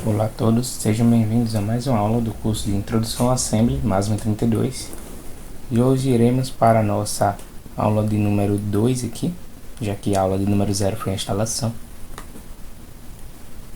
Olá a todos, sejam bem-vindos a mais uma aula do curso de Introdução ao Assembly, MASMA 32. E hoje iremos para a nossa aula de número 2 aqui, já que a aula de número 0 foi a instalação.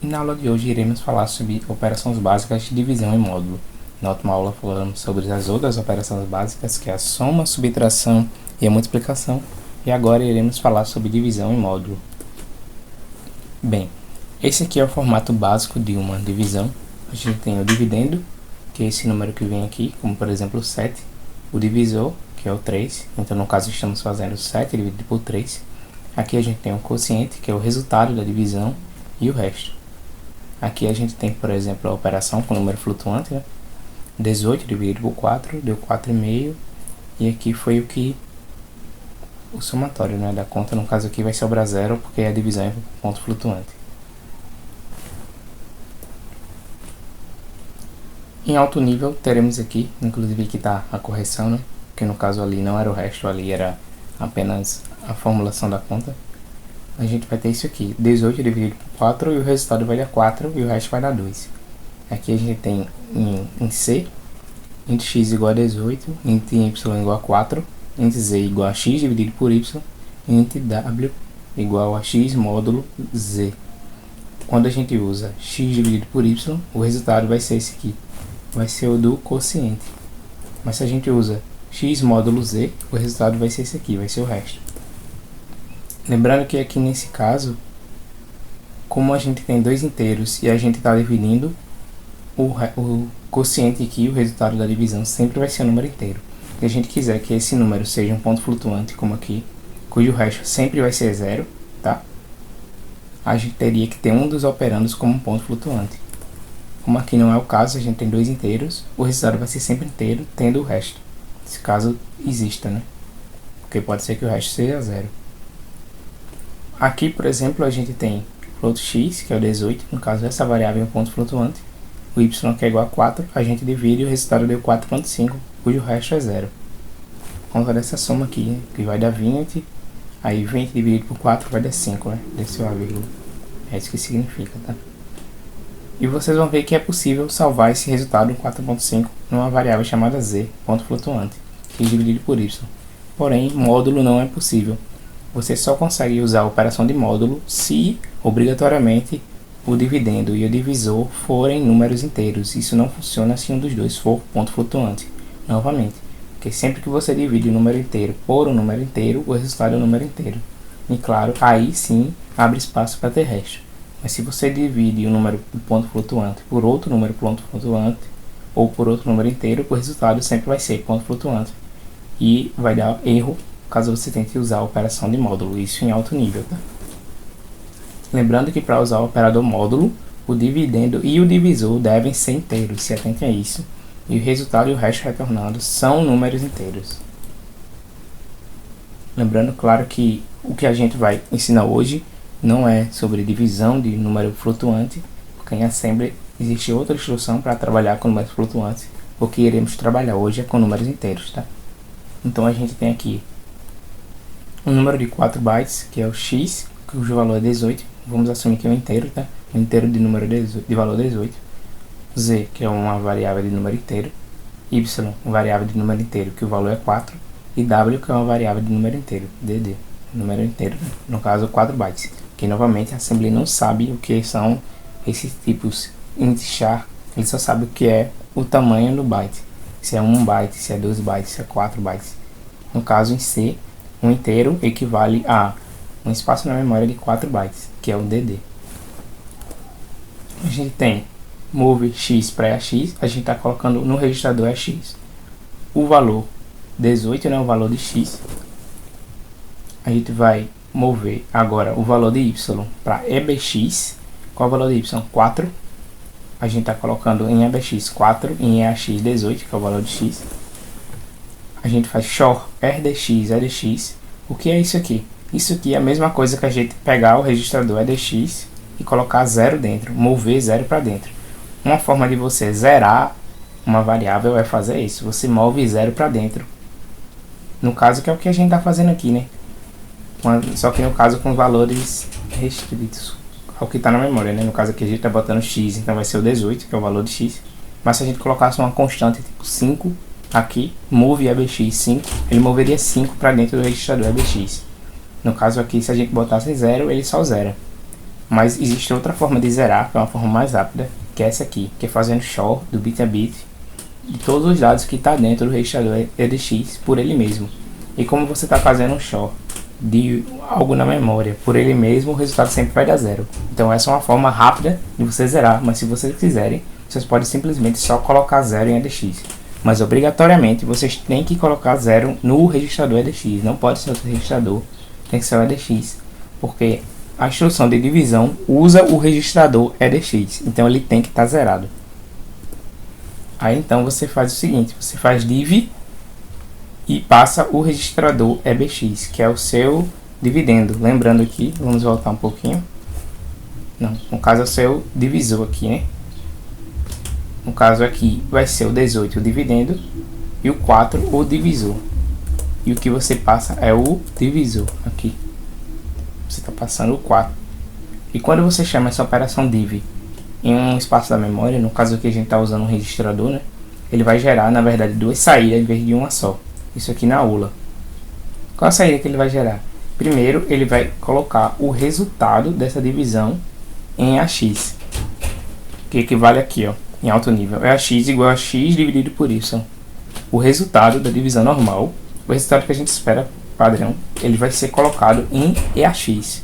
E na aula de hoje iremos falar sobre operações básicas de divisão em módulo. Na última aula falamos sobre as outras operações básicas, que é a soma, a subtração e a multiplicação. E agora iremos falar sobre divisão em módulo. Bem, esse aqui é o formato básico de uma divisão. A gente tem o dividendo, que é esse número que vem aqui, como por exemplo 7. O divisor, que é o 3. Então no caso estamos fazendo 7 dividido por 3. Aqui a gente tem o quociente, que é o resultado da divisão, e o resto. Aqui a gente tem, por exemplo, a operação com número flutuante, né? 18 dividido por 4, deu 4,5. E aqui foi o somatório, né, da conta. No caso aqui vai sobrar 0, porque a divisão é ponto flutuante. Em alto nível teremos aqui, inclusive aqui está a correção, né? Que no caso ali não era o resto, ali era apenas a formulação da conta. A gente vai ter isso aqui, 18 dividido por 4 e o resultado vai dar 4 e o resto vai dar 2. Aqui a gente tem em C, int x igual a 18, int y igual a 4, int z igual a x dividido por y, int w igual a x módulo z. Quando a gente usa x dividido por y, o resultado vai ser esse aqui. Vai ser o do quociente. Mas se a gente usa x módulo z, o resultado vai ser esse aqui, vai ser o resto. Lembrando que aqui nesse caso, como a gente tem dois inteiros e a gente está dividindo, o quociente aqui, o resultado da divisão, sempre vai ser um número inteiro. Se a gente quiser que esse número seja um ponto flutuante, como aqui, cujo resto sempre vai ser 0, tá? A gente teria que ter um dos operandos como um ponto flutuante. Como aqui não é o caso, a gente tem dois inteiros, o resultado vai ser sempre inteiro, tendo o resto. Se caso exista, né? Porque pode ser que o resto seja 0. Aqui, por exemplo, a gente tem float x, que é o 18, no caso essa variável é um ponto flutuante. O y, que é igual a 4, a gente divide e o resultado deu 4,5, cujo resto é 0. Conta dessa soma aqui, né? Que vai dar 20, aí 20 dividido por 4 vai dar 5, né? Desceu a vírgula. É isso que significa, tá? E vocês vão ver que é possível salvar esse resultado em 4,5 numa variável chamada z, ponto flutuante, que é dividido por y. Porém, módulo não é possível. Você só consegue usar a operação de módulo se, obrigatoriamente, o dividendo e o divisor forem números inteiros. Isso não funciona se um dos dois for ponto flutuante. Novamente, porque sempre que você divide o número inteiro por um número inteiro, o resultado é um número inteiro. E claro, aí sim abre espaço para ter resto. Mas se você divide o número ponto flutuante por outro número ponto flutuante ou por outro número inteiro, o resultado sempre vai ser ponto flutuante. E vai dar erro caso você tente usar a operação de módulo, isso em alto nível, tá? Lembrando que para usar o operador módulo, o dividendo e o divisor devem ser inteiros, se atente a isso. E o resultado e o resto retornado são números inteiros. Lembrando, claro, que o que a gente vai ensinar hoje não é sobre divisão de número flutuante, porque em Assembly existe outra instrução para trabalhar com números flutuantes. O que iremos trabalhar hoje é com números inteiros, tá? Então a gente tem aqui um número de 4 bytes, que é o x, cujo valor é 18. Vamos assumir que é um inteiro, tá? Um inteiro de número de valor 18. Z, que é uma variável de número inteiro. Y, uma variável de número inteiro, que o valor é 4. E W, que é uma variável de número inteiro, DD, número inteiro, né? No caso 4 bytes. Que novamente a Assembly não sabe o que são esses tipos int char, ele só sabe o que é o tamanho do byte. Se é 1 byte, se é 2 bytes, se é 4 bytes. No caso em C, um inteiro equivale a um espaço na memória de 4 bytes, que é o DD. A gente tem move x para AX, a gente está colocando no registrador AX o valor 18, né, o valor de x. A gente vai mover agora o valor de y para EBX. Qual é o valor de y? 4. A gente está colocando em EBX 4 e em EAX 18, que é o valor de x. A gente faz XOR RDX, EDX. O que é isso aqui? Isso aqui é a mesma coisa que a gente pegar o registrador EDX e colocar 0 dentro, mover 0 para dentro. Uma forma de você zerar uma variável é fazer isso. Você move 0 para dentro. No caso que é o que a gente está fazendo aqui, né? Só que no caso com valores restritos. ao que está na memória, né? No caso aqui a gente está botando x, então vai ser o 18, que é o valor de x. Mas se a gente colocasse uma constante tipo 5 aqui, move EBX 5, ele moveria 5 para dentro do registrador EBX. No caso aqui, se a gente botasse 0, ele só zera. Mas existe outra forma de zerar, que é uma forma mais rápida, que é essa aqui, que é fazendo XOR do bit a bit de todos os dados que está dentro do registrador EDX por ele mesmo. E como você está fazendo um XOR de algo na memória por ele mesmo, o resultado sempre vai dar 0. Então essa é uma forma rápida de você zerar, mas se vocês quiserem, vocês podem simplesmente só colocar 0 em EDX. Mas obrigatoriamente vocês têm que colocar 0 no registrador EDX, não pode ser outro registrador, tem que ser o EDX, porque a instrução de divisão usa o registrador EDX, então ele tem que estar zerado. Aí então você faz o seguinte, você faz div e passa o registrador EBX, que é o seu dividendo. Lembrando aqui, vamos voltar um pouquinho. Não, no caso é o seu divisor aqui, né? No caso aqui vai ser o 18 o dividendo e o 4 o divisor. E o que você passa é o divisor aqui. Você está passando o 4. E quando você chama essa operação div em um espaço da memória, no caso aqui a gente está usando um registrador, né? Ele vai gerar, na verdade, duas saídas em vez de uma só. Isso aqui na aula. Qual a saída que ele vai gerar? Primeiro, ele vai colocar o resultado dessa divisão em AX, que equivale aqui, ó, em alto nível. É AX igual a x dividido por y. O resultado da divisão normal, o resultado que a gente espera padrão, ele vai ser colocado em EAX.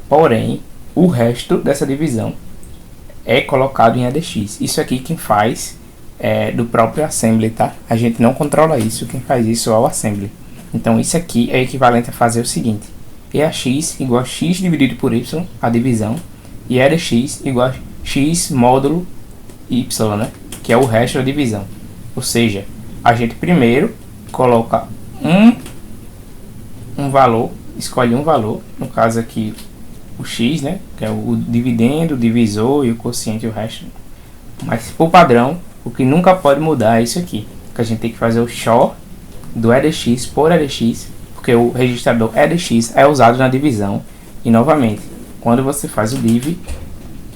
Porém, o resto dessa divisão é colocado em EDX. Isso aqui quem faz é do próprio assembly, tá? A gente não controla isso, quem faz isso é o assembly. Então isso aqui é equivalente a fazer o seguinte: EAX igual a x dividido por y, a divisão, e EDX igual a x módulo y, né? Que é o resto da divisão. Ou seja, a gente primeiro coloca um valor, escolhe um valor, no caso aqui o x, né? Que é o dividendo, o divisor e o quociente e o resto. Mas por padrão, o que nunca pode mudar é isso aqui, que a gente tem que fazer o XOR do EDX por EDX, porque o registrador EDX é usado na divisão. E novamente, quando você faz o div,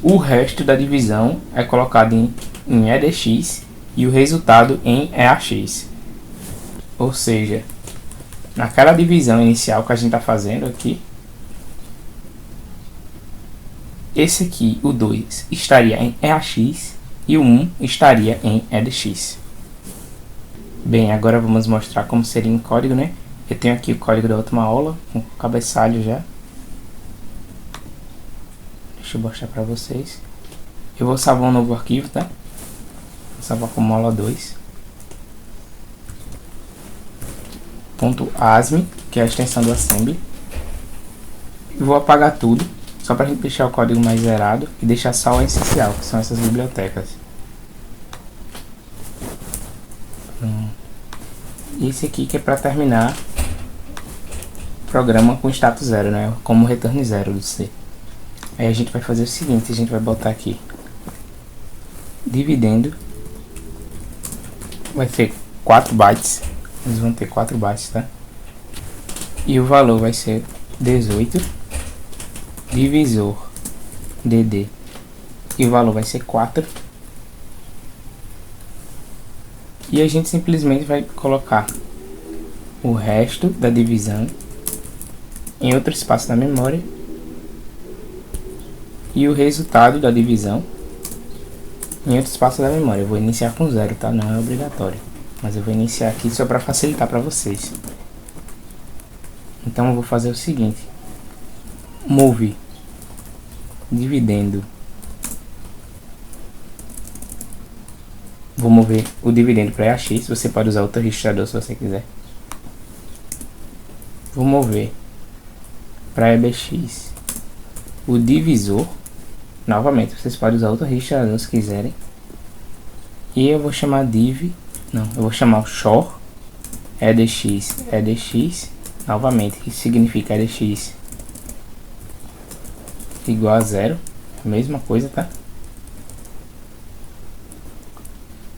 o resto da divisão é colocado em EDX e o resultado em EAX. Ou seja, naquela divisão inicial que a gente está fazendo aqui, esse aqui, o 2, estaria em EAX e o 1 estaria em EDX. Bem, agora vamos mostrar como seria em código, né? Eu tenho aqui o código da última aula, com cabeçalho já. Deixa eu mostrar para vocês. Eu vou salvar um novo arquivo, tá? Vou salvar como aula 2. .asm, que é a extensão do assembly. E vou apagar tudo, só para a gente deixar o código mais zerado e deixar só o essencial, que são essas bibliotecas. Esse aqui que é para terminar o programa com status 0, né? Como return 0 do C. Aí a gente vai fazer o seguinte, a gente vai botar aqui dividendo, vai ser 4 bytes, eles vão ter 4 bytes, tá? E o valor vai ser 18, divisor dd, e o valor vai ser 4. E a gente simplesmente vai colocar o resto da divisão em outro espaço da memória e o resultado da divisão em outro espaço da memória. Eu vou iniciar com 0, tá? Não é obrigatório, mas eu vou iniciar aqui só para facilitar para vocês. Então eu vou fazer o seguinte: move dividendo. Vou mover o dividendo para EAX, você pode usar outro registrador se você quiser. Vou mover para EBX o divisor. Novamente, vocês podem usar outro registrador se quiserem. E eu vou chamar div, não, eu vou chamar o XOR EDX, novamente, que significa EDX igual a 0, a mesma coisa, tá?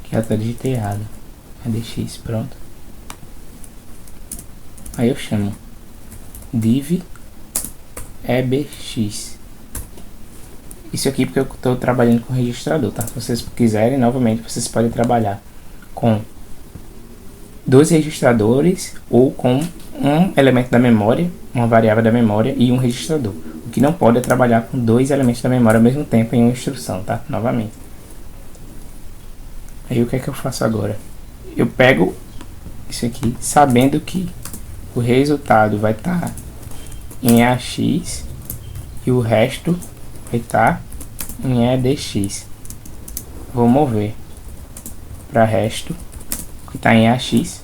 Que eu até digitei errado, EDX, pronto. Aí eu chamo div EBX Isso aqui porque eu estou trabalhando com registrador, tá? Se vocês quiserem, novamente, vocês podem trabalhar com 2 registradores ou com um elemento da memória, uma variável da memória e um registrador. O que não pode é trabalhar com 2 elementos da memória ao mesmo tempo em uma instrução, tá? Novamente. Aí o que é que eu faço agora? Eu pego isso aqui, sabendo que o resultado vai estar em AX e o resto vai estar em EDX. Vou mover para resto, que está em AX. Se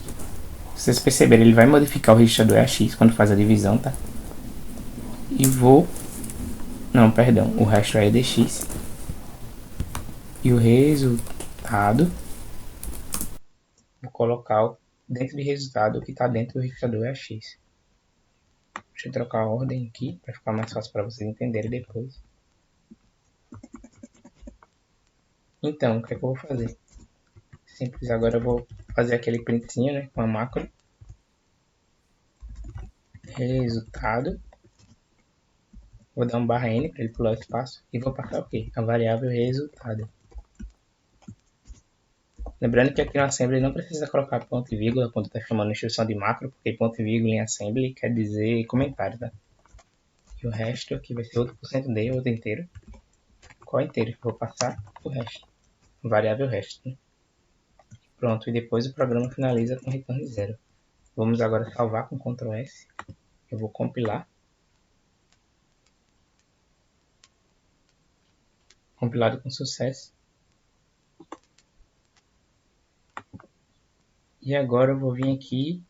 vocês perceberem, ele vai modificar o registrador AX quando faz a divisão, tá? E vou... Não, perdão, o resto é EDX. E o resultado... Vou colocar dentro de resultado o que está dentro do registrador AX. Deixa eu trocar a ordem aqui, para ficar mais fácil para vocês entenderem depois. Então, o que é que eu vou fazer? Simples, agora eu vou fazer aquele printzinho, né, com a macro. Resultado. Vou dar um barra N para ele pular o espaço. E vou passar o quê? A variável resultado. Lembrando que aqui no assembly não precisa colocar ponto e vírgula quando está chamando a instrução de macro, porque ponto e vírgula em assembly quer dizer comentário, tá? E o resto aqui vai ser outro %d, outro inteiro. Qual inteiro? Vou passar o resto. Variável resto, né? Pronto, e depois o programa finaliza com return 0. Vamos agora salvar com Ctrl S. Eu vou compilar. Compilado com sucesso. E agora eu vou vir aqui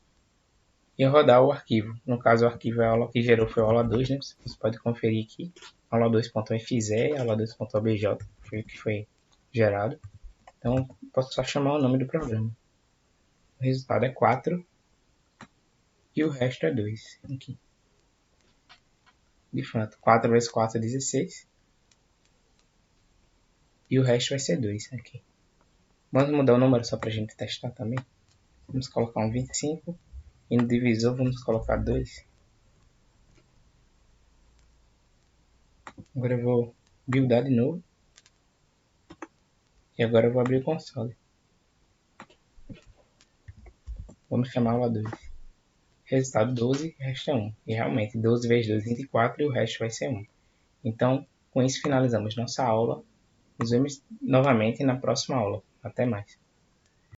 e rodar o arquivo. No caso, o arquivo é a aula que gerou foi a aula 2, né? Você pode conferir aqui. aula2.fze, aula2.obj foi o que foi gerado. Então, posso só chamar o nome do programa. O resultado é 4 e o resto é 2. Aqui. De fato, 4 vezes 4 é 16. E o resto vai ser 2 aqui. Vamos mudar o número só para a gente testar também. Vamos colocar um 25. E no divisor vamos colocar 2. Agora eu vou buildar de novo. E agora eu vou abrir o console. Vamos chamar aula 2. Resultado 12, resto é 1. E realmente 12 vezes 2 é 24 e o resto vai ser 1. Então, com isso finalizamos nossa aula. Nos vemos novamente na próxima aula. Até mais.